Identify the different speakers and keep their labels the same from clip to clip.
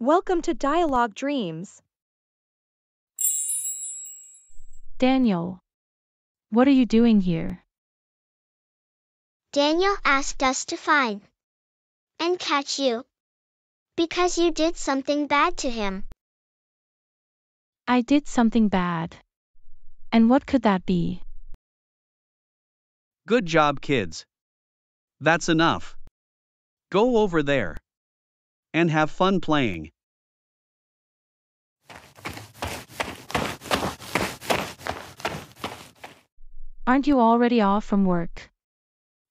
Speaker 1: Welcome to Dialogue Dreams.
Speaker 2: Daniel, what are you doing here?
Speaker 3: Daniel asked us to find and catch you because you did something bad to him.
Speaker 2: I did something bad. And what could that be?
Speaker 4: Good job, kids. That's enough. Go over there and have fun playing.
Speaker 2: Aren't you already off from work?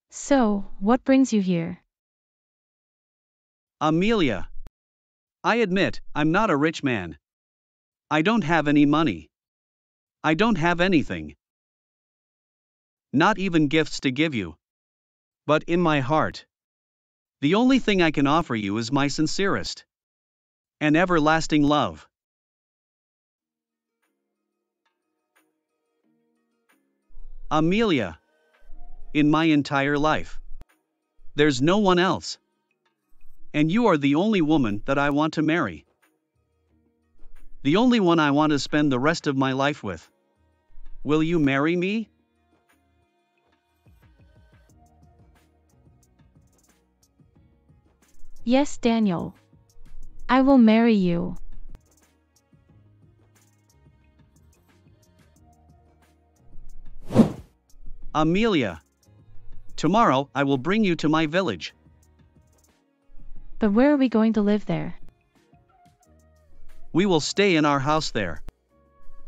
Speaker 2: So, what brings you here?
Speaker 4: Amelia. I admit, I'm not a rich man. I don't have any money. I don't have anything. Not even gifts to give you. But in my heart, the only thing I can offer you is my sincerest and everlasting love. Amelia. In my entire life, there's no one else. And you are the only woman that I want to marry. The only one I want to spend the rest of my life with. Will you marry me?
Speaker 2: Yes, Daniel. I will marry you.
Speaker 4: Amelia. Tomorrow I will bring you to my village.
Speaker 2: But where are we going to live there?
Speaker 4: We will stay in our house there.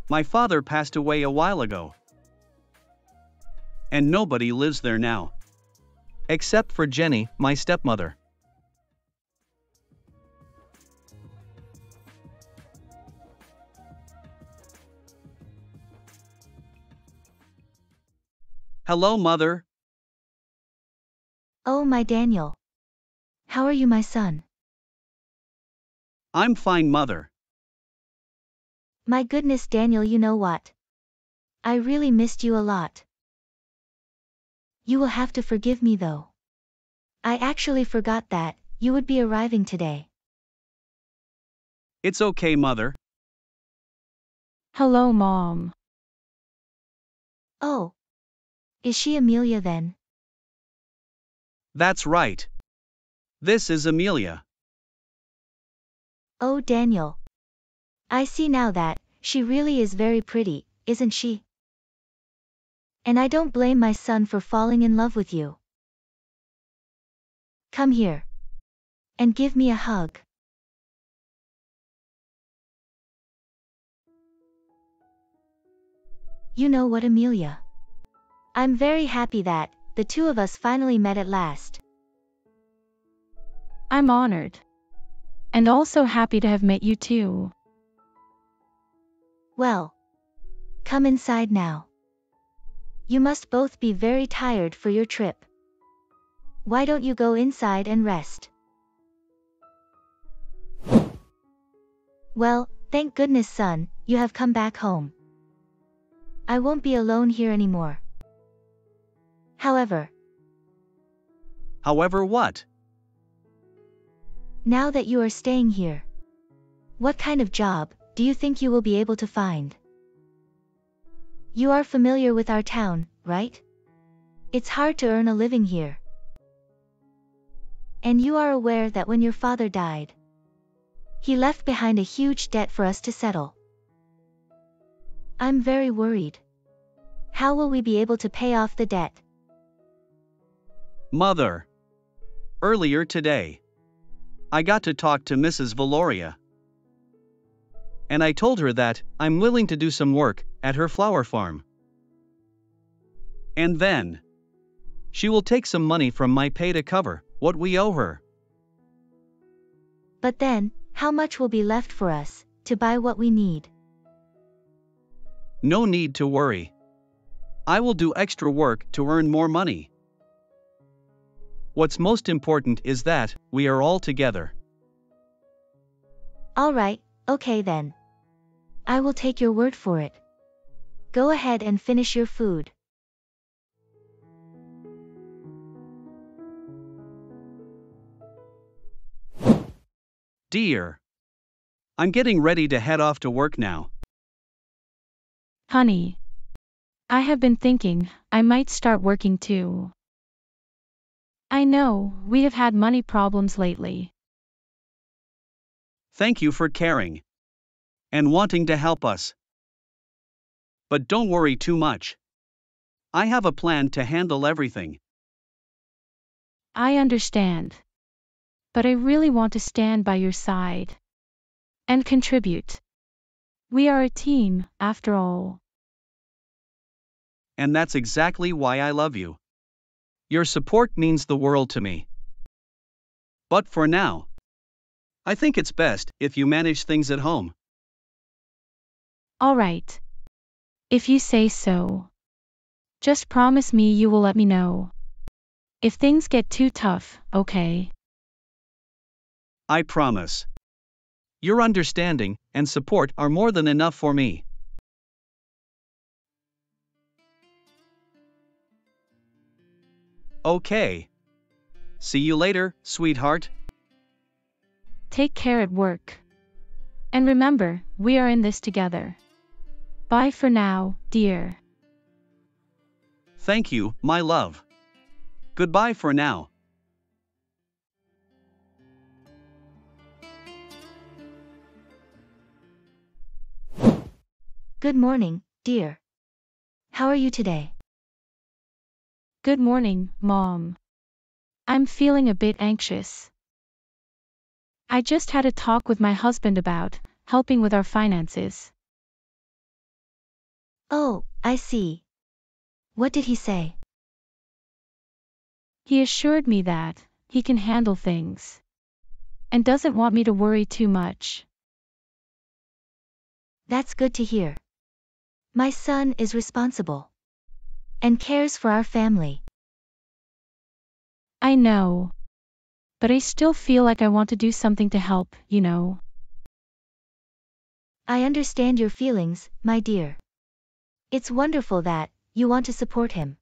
Speaker 4: My father passed away a while ago. And nobody lives there now. Except for Jenny, my stepmother. Hello, Mother.
Speaker 5: Oh, my Daniel. How are you, my son?
Speaker 4: I'm fine, Mother.
Speaker 5: My goodness, Daniel, you know what? I really missed you a lot. You will have to forgive me though. I actually forgot that you would be arriving today.
Speaker 4: It's okay, Mother.
Speaker 2: Hello, Mom.
Speaker 5: Oh. Is she Amelia then?
Speaker 4: That's right. This is Amelia.
Speaker 5: Oh, Daniel. I see now that she really is very pretty, isn't she? And I don't blame my son for falling in love with you. Come here. And give me a hug. You know what, Amelia? I'm very happy that the two of us finally met at last.
Speaker 2: I'm honored. And also happy to have met you too.
Speaker 5: Well. Come inside now. You must both be very tired for your trip. Why don't you go inside and rest? Well, thank goodness, son, you have come back home. I won't be alone here anymore. However,
Speaker 4: What?
Speaker 5: now that you are staying here, what kind of job do you think you will be able to find? You are familiar with our town, right? It's hard to earn a living here. And you are aware that when your father died, he left behind a huge debt for us to settle. I'm very worried. How will we be able to pay off the debt?
Speaker 4: Mother. Earlier today, I got to talk to Mrs. Valoria. And I told her that I'm willing to do some work at her flower farm. And then, she will take some money from my pay to cover what we owe her.
Speaker 5: But then, how much will be left for us to buy what we need?
Speaker 4: No need to worry. I will do extra work to earn more money. What's most important is that we are all together.
Speaker 5: All right, okay then. I will take your word for it. Go ahead and finish your food.
Speaker 4: Dear, I'm getting ready to head off to work now.
Speaker 2: Honey, I have been thinking I might start working too. I know we have had money problems lately.
Speaker 4: Thank you for caring and wanting to help us. But don't worry too much. I have a plan to handle everything.
Speaker 2: I understand. But I really want to stand by your side and contribute. We are a team, after all.
Speaker 4: And that's exactly why I love you. Your support means the world to me. But for now, I think it's best if you manage things at home.
Speaker 2: All right. If you say so. Just promise me you will let me know if things get too tough, okay?
Speaker 4: I promise. Your understanding and support are more than enough for me. Okay. See you later, sweetheart.
Speaker 2: Take care at work. And remember, we are in this together. Bye for now, dear.
Speaker 4: Thank you, my love. Goodbye for now.
Speaker 5: Good morning, dear. How are you today?
Speaker 2: Good morning, Mom. I'm feeling a bit anxious. I just had a talk with my husband about helping with our finances.
Speaker 5: Oh, I see. What did he say?
Speaker 2: He assured me that he can handle things and doesn't want me to worry too much.
Speaker 5: That's good to hear. My son is responsible and cares for our family.
Speaker 2: I know. But I still feel like I want to do something to help, you know.
Speaker 5: I understand your feelings, my dear. It's wonderful that you want to support him.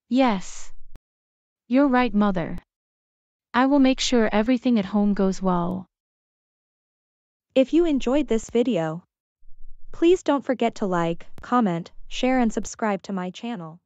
Speaker 2: Yes. You're right, Mother. I will make sure everything at home goes well.
Speaker 1: If you enjoyed this video, please don't forget to like, comment, share and subscribe to my channel.